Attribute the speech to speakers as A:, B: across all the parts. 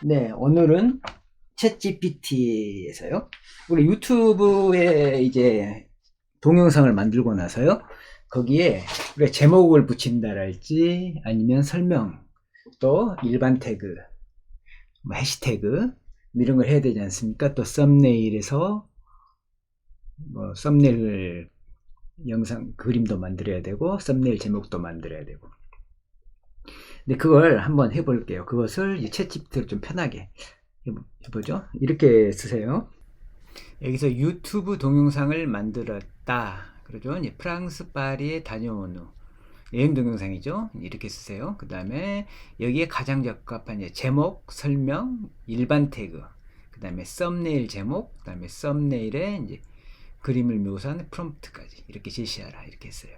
A: 네, 오늘은 챗GPT에서요. 우리 유튜브에 이제 동영상을 만들고 나서요. 거기에 우리가 제목을 붙인다랄지 아니면 설명 또 일반 태그, 뭐 해시태그 이런 걸 해야 되지 않습니까? 또 썸네일에서 뭐 썸네일 영상 그림도 만들어야 되고 썸네일 제목도 만들어야 되고. 근데 그걸 한번 해볼게요. 그것을 챗GPT로 좀 편하게 해보죠. 이렇게 쓰세요. 여기서 유튜브 동영상을 만들었다. 그러죠. 이제 프랑스 파리에 다녀온 후. 여행 동영상이죠. 이렇게 쓰세요. 그 다음에 여기에 가장 적합한 제목, 설명, 일반 태그, 그 다음에 썸네일 제목, 그 다음에 썸네일에 이제 그림을 묘사한 프롬프트까지 이렇게 제시하라. 이렇게 했어요.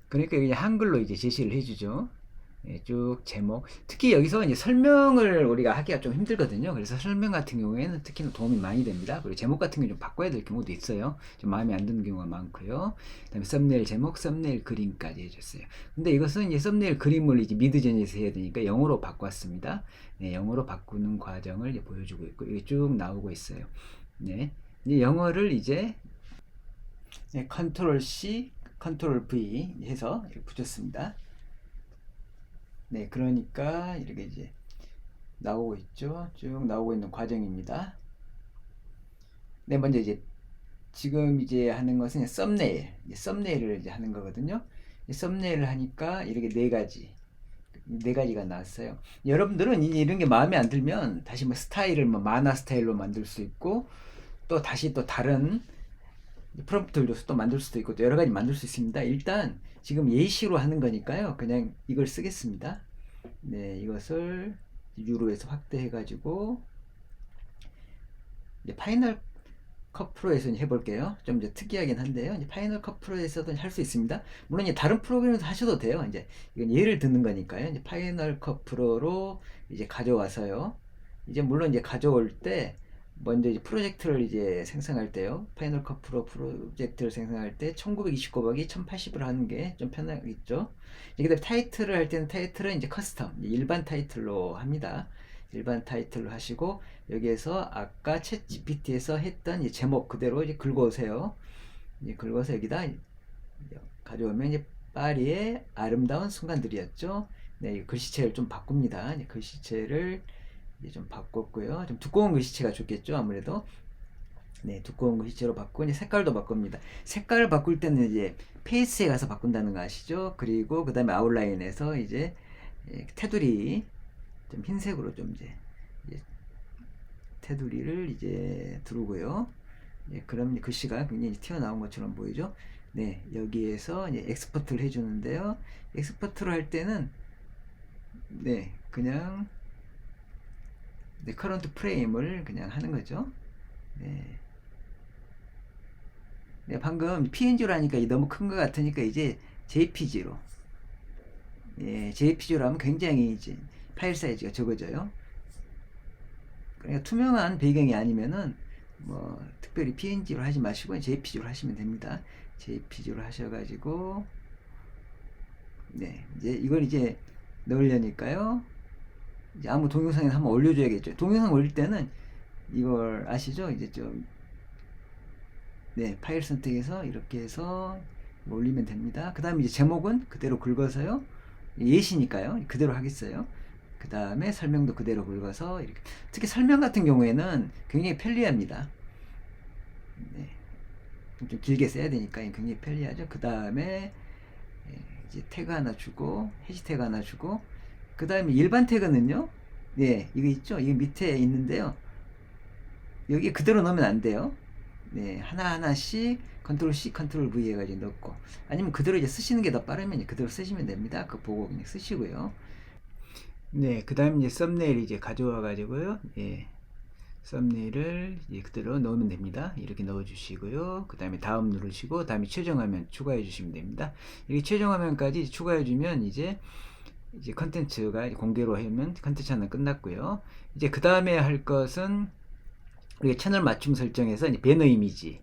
A: 그러니까 이제 한글로 이제 제시를 해주죠. 예, 쭉 제목. 특히 여기서 이제 설명을 우리가 하기가 좀 힘들거든요. 그래서 설명 같은 경우에는 특히나 도움이 많이 됩니다. 그리고 제목 같은 경우 좀 바꿔야 될 경우도 있어요. 좀 마음에 안 드는 경우가 많고요. 그다음에 썸네일 제목, 썸네일 그림까지 해줬어요. 근데 이것은 이제 썸네일 그림을 이제 미드저니에서 해야 되니까 영어로 바꿨습니다. 네, 영어로 바꾸는 과정을 이제 보여주고 있고 이게 쭉 나오고 있어요. 네, 이제 영어를 이제 네, 컨트롤 C, 컨트롤 V 해서 이렇게 붙였습니다. 네, 그러니까 이렇게 이제 나오고 있죠. 쭉 나오고 있는 과정입니다. 네, 먼저 이제 지금 이제 하는 것은 썸네일, 썸네일을 이제 하는 거거든요. 썸네일을 하니까 이렇게 네 가지가 나왔어요. 여러분들은 이제 이런 게 마음에 안 들면 다시 뭐 스타일을 뭐 만화 스타일로 만들 수 있고 또 다시 또 다른 프롬프트를 줘서 또 만들 수도 있고 또 여러 가지 만들 수 있습니다. 일단 지금 예시로 하는 거니까요. 그냥 이걸 쓰겠습니다. 네, 이것을 유로에서 확대해 가지고 이제 파이널 컷 프로에서 해볼게요. 좀 이제 특이하긴 한데요. 이제 파이널 컷 프로에서도 할 수 있습니다. 물론 이제 다른 프로그램에서 하셔도 돼요. 이제 이건 예를 듣는 거니까요. 이제 파이널 컷 프로로 이제 가져와서요. 이제 물론 이제 가져올 때 먼저 이제 프로젝트를 이제 생성할 때요. 파이널 컷 프로 프로젝트를 생성할 때 1920 곱하기 1080으로 하는 게 좀 편하겠죠. 그다음에 타이틀을 할 때는 타이틀은 이제 커스텀, 일반 타이틀로 합니다. 일반 타이틀로 하시고 여기에서 아까 챗 GPT에서 했던 이 제목 그대로 이제 긁어오세요. 이제 긁어서 여기다 가져오면 이제 파리의 아름다운 순간들이었죠. 네, 글씨체를 좀 바꿉니다. 이제 글씨체를 이제 좀 바꿨고요. 좀 두꺼운 글씨체가 좋겠죠, 아무래도. 네, 두꺼운 글씨체로 바꾸고 이제 색깔도 바꿉니다. 색깔을 바꿀 때는 이제 페이스에 가서 바꾼다는 거 아시죠? 그리고 그 다음에 아웃라인에서 이제 테두리 좀 흰색으로 좀 이제 테두리를 이제 두르고요. 예, 그럼 글씨가 굉장히 튀어나온 것처럼 보이죠? 네, 여기에서 이제 엑스포트를 해주는데요. 엑스포트를 할 때는 네, 그냥 네, 커런트 프레임을 그냥 하는 거죠. 네. 네, 방금 PNG로 하니까 너무 큰 것 같으니까 이제 JPG로. 예, JPG로 하면 굉장히 이제 파일 사이즈가 적어져요. 그러니까 투명한 배경이 아니면은 뭐 특별히 PNG로 하지 마시고 JPG로 하시면 됩니다. JPG로 하셔가지고 네, 이제 이걸 이제 넣으려니까요. 이제 아무 동영상에 한번 올려줘야겠죠. 동영상 올릴 때는 이걸 아시죠? 이제 좀 네, 파일 선택해서 이렇게 해서 올리면 됩니다. 그 다음에 이제 제목은 그대로 긁어서요. 예시니까요. 그대로 하겠어요. 그 다음에 설명도 그대로 긁어서 이렇게. 특히 설명 같은 경우에는 굉장히 편리합니다. 네. 좀 길게 써야 되니까 굉장히 편리하죠. 그 다음에 이제 태그 하나 주고 해시태그 하나 주고 그 다음에 일반 태그는요. 네, 이거 있죠. 이거 밑에 있는데요. 여기 그대로 넣으면 안 돼요. 네, 하나하나씩 컨트롤 C, 컨트롤 V 해가지고 넣고 아니면 그대로 이제 쓰시는 게 더 빠르면 그대로 쓰시면 됩니다. 그 보고 그냥 쓰시고요. 네, 그 다음 이제 썸네일 이제 가져와 가지고요. 예, 썸네일을 이제 그대로 넣으면 됩니다. 이렇게 넣어 주시고요. 그 다음에 다음 누르시고 다음에 최종화면 추가해 주시면 됩니다. 이렇게 최종화면까지 추가해 주면 이제 컨텐츠가 공개로 하면 컨텐츠 하나 끝났고요. 이제 그 다음에 할 것은 우리가 채널 맞춤 설정에서 이제 배너 이미지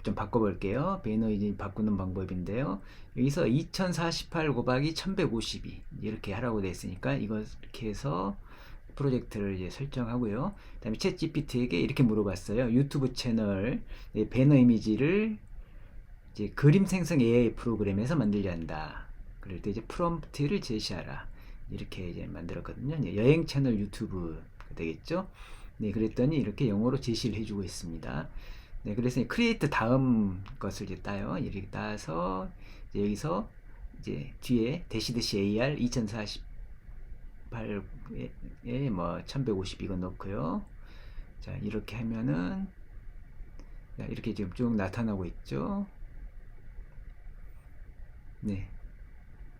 A: 좀 바꿔볼게요. 배너 이미지 바꾸는 방법인데요. 여기서 2048 곱하기 1152 이렇게 하라고 되어 있으니까 이거 이렇게 해서 프로젝트를 이제 설정하고요. 그다음에 챗 GPT에게 이렇게 물어봤어요. 유튜브 채널 배너 이미지를 이제 그림 생성 AI 프로그램에서 만들려 한다. 그럴 때 이제 프롬프트를 제시하라. 이렇게 이제 만들었거든요. 여행 채널 유튜브 되겠죠. 네, 그랬더니 이렇게 영어로 제시를 해주고 있습니다. 네, 그래서 크리에이트 다음 것을 이제 따요. 이렇게 따서 이제 여기서 이제 뒤에 AR 2048에 뭐 1150 이거 넣고요. 자, 이렇게 하면은 이렇게 지금 쭉 나타나고 있죠. 네,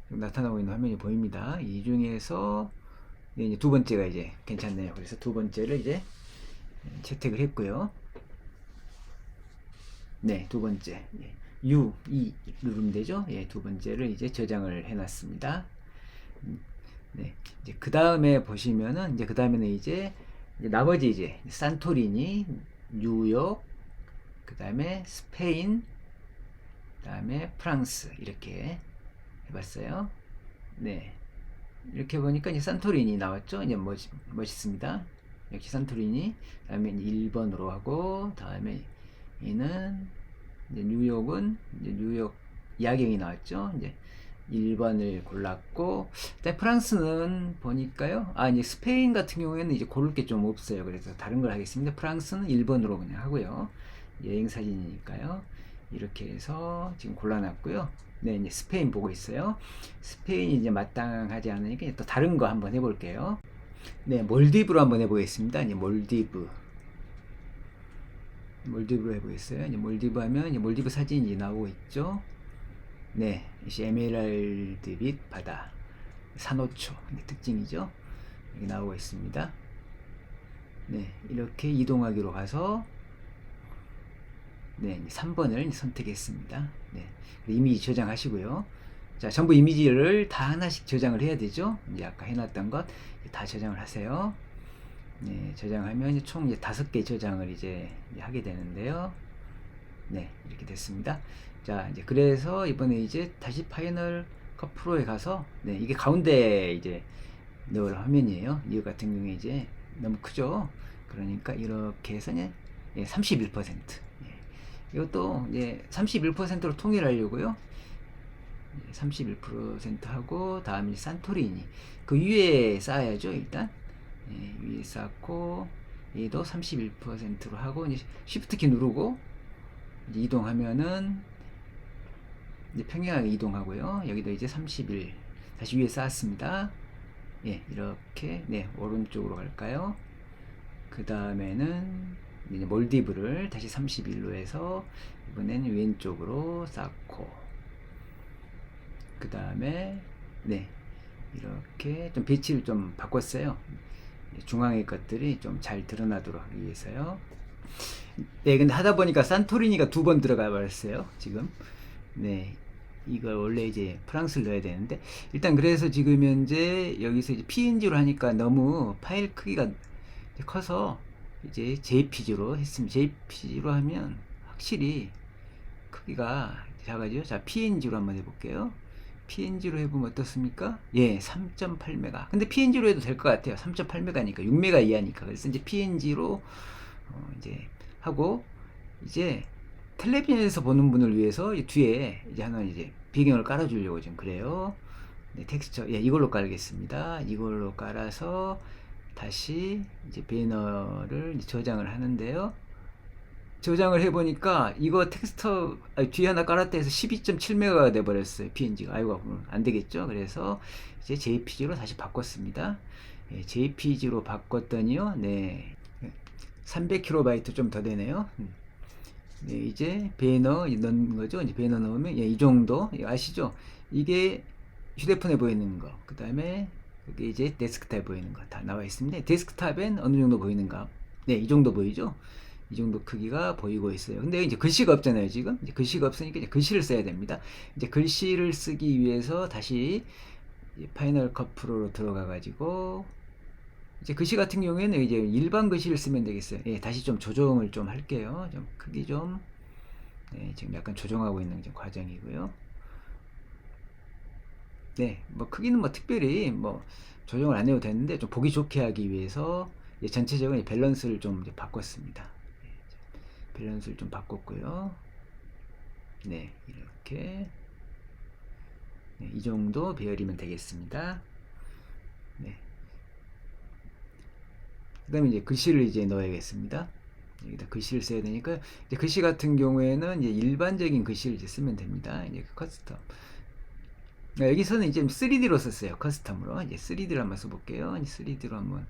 A: 나타나고 있는 화면이 보입니다. 이 중에서 이제 두 번째가 이제 괜찮네요. 그래서 두 번째를 이제 채택을 했고요. 네, 두 번째 U, E 누르면 되죠. 예, 두 번째를 이제 저장을 해놨습니다. 네, 이제 그 다음에 보시면은 이제 그 다음에는 이제 나머지 이제 산토리니, 뉴욕, 그 다음에 스페인, 그 다음에 프랑스 이렇게 해봤어요. 네, 이렇게 보니까 이제 산토리니 나왔죠. 이제 멋있습니다. 역시 산토리니. 다음에 1번으로 하고, 다음에 이는 이제 뉴욕은 이제 뉴욕 야경이 나왔죠. 이제 1번을 골랐고, 프랑스는 보니까요. 이제 스페인 같은 경우에는 이제 고를 게 좀 없어요. 그래서 다른 걸 하겠습니다. 프랑스는 1번으로 그냥 하고요. 여행 사진이니까요. 이렇게 해서 지금 골라놨고요. 네, 이제 스페인 보고 있어요. 스페인이 이제 마땅하지 않으니까 또 다른 거 한번 해볼게요. 네, 몰디브로 한번 해보겠습니다. 이제 몰디브로 해보겠어요. 이제 몰디브 하면 이제 몰디브 사진이 나오고 있죠. 네, 이제 에메랄드빛 바다, 산호초 특징이죠. 여기 나오고 있습니다. 네, 이렇게 이동하기로 가서 네, 3번을 선택했습니다. 네, 이미지 저장하시고요. 자, 전부 이미지를 다 하나씩 저장을 해야 되죠. 이제 아까 해놨던 것 다 저장을 하세요. 네, 저장하면 이제 총 이제 5개 저장을 이제 하게 되는데요. 네, 이렇게 됐습니다. 자, 이제 그래서 이번에 이제 다시 파이널 컷 프로에 가서 네, 이게 가운데 이제 넣을 화면이에요. 이거 같은 경우에 이제 너무 크죠. 그러니까 이렇게 해서 31%. 이것도 이제 31%로 통일하려고요. 31% 하고 다음에 산토리니 그 위에 쌓아야죠. 일단 위에 쌓고 얘도 31%로 하고 이제 쉬프트 키 누르고 이제 이동하면은 이제 평행하게 이동하고요. 여기도 이제 31 다시 위에 쌓았습니다. 예, 이렇게 네, 오른쪽으로 갈까요? 그 다음에는 이제 몰디브를 다시 31로 해서 이번에는 왼쪽으로 쌓고 그 다음에 네, 이렇게 좀 배치를 좀 바꿨어요. 중앙의 것들이 좀 잘 드러나도록 하기 위해서요. 네, 근데 하다 보니까 산토리니가 2번 들어가 버렸어요. 지금. 네. 이걸 원래 이제 프랑스를 넣어야 되는데 일단 그래서 지금 현재 여기서 이제 PNG로 하니까 너무 파일 크기가 커서 이제 JPG로 했습니다. JPG로 하면 확실히 크기가 작아지죠. 자, PNG로 한번 해볼게요. PNG로 해보면 어떻습니까? 예, 3.8메가. 근데 PNG로 해도 될 것 같아요. 3.8메가니까 6메가 이하니까. 그래서 이제 PNG로 이제 하고 이제 텔레비전에서 보는 분을 위해서 뒤에 이제 하나 이제 배경을 깔아주려고 지금 그래요. 네, 텍스처, 예, 이걸로 깔겠습니다. 이걸로 깔아서 다시 이제 배너를 저장을 하는데요. 저장을 해보니까 이거 텍스처 뒤에 하나 깔았다 해서 12.7메가가 돼버렸어요. PNG가. 아이고, 안 되겠죠. 그래서 이제 JPG로 다시 바꿨습니다. 예, JPG로 바꿨더니요. 네. 300KB 좀 더 되네요. 네, 이제 배너 넣는 거죠. 이제 배너 넣으면 이 정도 아시죠? 이게 휴대폰에 보이는 거. 그 다음에 여기 이제 데스크탑에 보이는 거 다 나와 있습니다. 데스크탑엔 어느 정도 보이는가? 네, 이 정도 보이죠? 이 정도 크기가 보이고 있어요. 근데 이제 글씨가 없잖아요, 지금. 이제 글씨가 없으니까 이제 글씨를 써야 됩니다. 이제 글씨를 쓰기 위해서 다시 파이널 컷 프로로 들어가 가지고 이제 글씨 같은 경우에는 이제 일반 글씨를 쓰면 되겠어요. 예, 다시 좀 조정을 좀 할게요. 좀 크기 좀. 네, 지금 약간 조정하고 있는 과정이고요. 네, 뭐 크기는 뭐 특별히 뭐 조정을 안 해도 되는데 좀 보기 좋게 하기 위해서 전체적인 밸런스를 좀 이제 바꿨습니다. 밸런스를 좀 바꿨고요. 네, 이렇게 네, 이 정도 배열이면 되겠습니다. 네. 그 다음에 이제 글씨를 이제 넣어야겠습니다. 여기다 글씨를 써야 되니까 이제 글씨 같은 경우에는 이제 일반적인 글씨를 이제 쓰면 됩니다. 이제 커스텀. 여기서는 이제 3D로 썼어요. 커스텀으로. 이제 3D로 한번 써볼게요. 이제 3D로 한번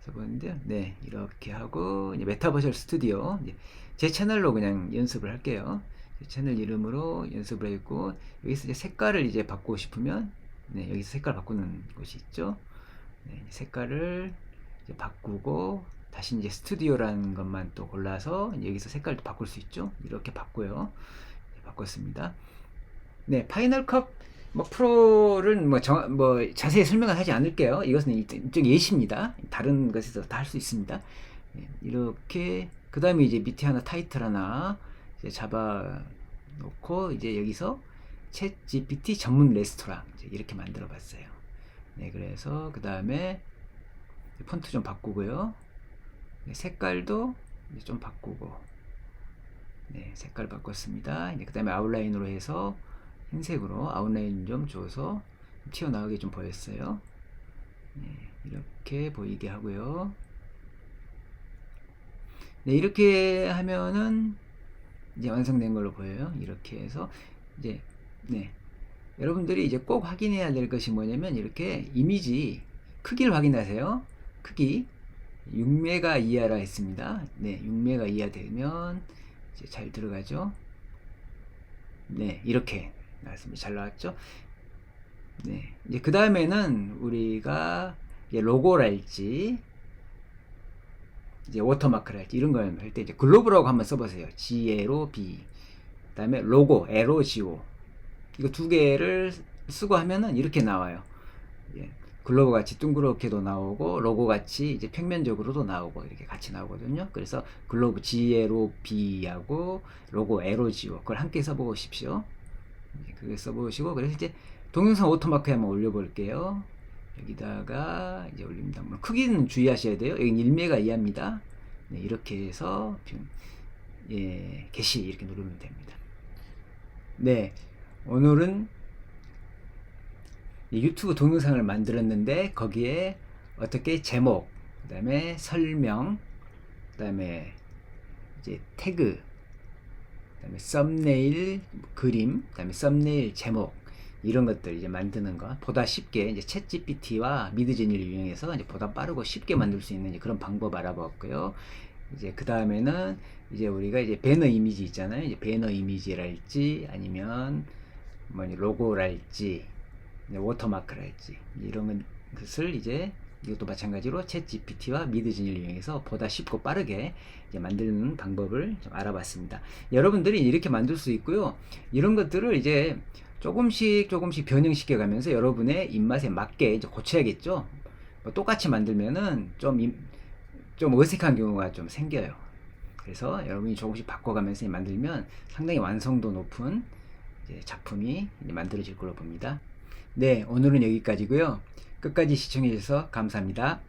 A: 써보는데요. 네, 이렇게 하고 이제 메타버셜 스튜디오. 이제 제 채널로 그냥 연습을 할게요. 채널 이름으로 연습을 했고 여기서 이제 색깔을 이제 바꾸고 싶으면 네, 여기서 색깔 바꾸는 곳이 있죠. 네, 색깔을 이제 바꾸고 다시 이제 스튜디오라는 것만 또 골라서 여기서 색깔도 바꿀 수 있죠. 이렇게 바꿔요. 바꿨습니다. 네, 파이널 컷 뭐 프로를 뭐 자세히 설명을 하지 않을게요. 이것은 일종 예시입니다. 다른 것에서 다 할 수 있습니다. 네, 이렇게 그 다음에 이제 밑에 하나 타이틀 하나 이제 잡아 놓고 이제 여기서 챗 GPT 전문 레스토랑 이렇게 만들어 봤어요. 네, 그래서 그 다음에 폰트 좀 바꾸고요. 네, 색깔도 좀 바꾸고 네, 색깔 바꿨습니다. 그 다음에 아웃라인으로 해서 흰색으로 아웃라인 좀 줘서 튀어나오게 좀 보였어요. 네, 이렇게 보이게 하고요. 네, 이렇게 하면은 이제 완성된 걸로 보여요. 이렇게 해서 이제 네, 여러분들이 이제 꼭 확인해야 될 것이 뭐냐면 이렇게 이미지 크기를 확인하세요. 크기 6메가 이하라 했습니다. 네, 6메가 이하 되면 이제 잘 들어가죠. 네, 이렇게 나왔습니다. 잘 나왔죠? 네, 이제 그 다음에는 우리가 이제 로고랄지 이제 워터마크랄지 이런 걸 할 때 이제 글로브라고 한번 써보세요. G-L-O-B. 그 다음에 로고, L-O-G-O. 이거 두 개를 쓰고 하면은 이렇게 나와요. 예, 글로브 같이 둥그렇게도 나오고 로고 같이 이제 평면적으로도 나오고 이렇게 같이 나오거든요. 그래서 글로브 GLOB하고 로고 LOGO 그걸 함께 써보십시오. 그걸 써보시고 그래서 이제 동영상 오토마크에 한번 올려볼게요. 여기다가 이제 올립니다. 물론 크기는 주의하셔야 돼요. 여기 1메가 이하입니다. 네, 이렇게 해서 예, 게시 이렇게 누르면 됩니다. 네, 오늘은 유튜브 동영상을 만들었는데 거기에 어떻게 제목, 그 다음에 설명, 그 다음에 이제 태그, 그 다음에 썸네일 그림, 그 다음에 썸네일 제목 이런 것들 이제 만드는 거 보다 쉽게 이제 챗 GPT와 미드저니를 이용해서 이제 보다 빠르고 쉽게 만들 수 있는 그런 방법 알아봤고요. 이제 그 다음에는 이제 우리가 이제 배너 이미지 있잖아요. 이제 배너 이미지랄지 아니면 뭐 로고랄지 워터마크랄지 이런 것을 이제 이것도 마찬가지로 챗 GPT와 미드저니를 이용해서 보다 쉽고 빠르게 이제 만드는 방법을 좀 알아봤습니다. 여러분들이 이렇게 만들 수 있고요. 이런 것들을 이제 조금씩 변형시켜 가면서 여러분의 입맛에 맞게 이제 고쳐야겠죠. 뭐 똑같이 만들면은 좀 어색한 경우가 좀 생겨요. 그래서 여러분이 조금씩 바꿔가면서 만들면 상당히 완성도 높은 이제 작품이 이제 만들어질 걸로 봅니다. 네, 오늘은 여기까지고요. 끝까지 시청해 주셔서 감사합니다.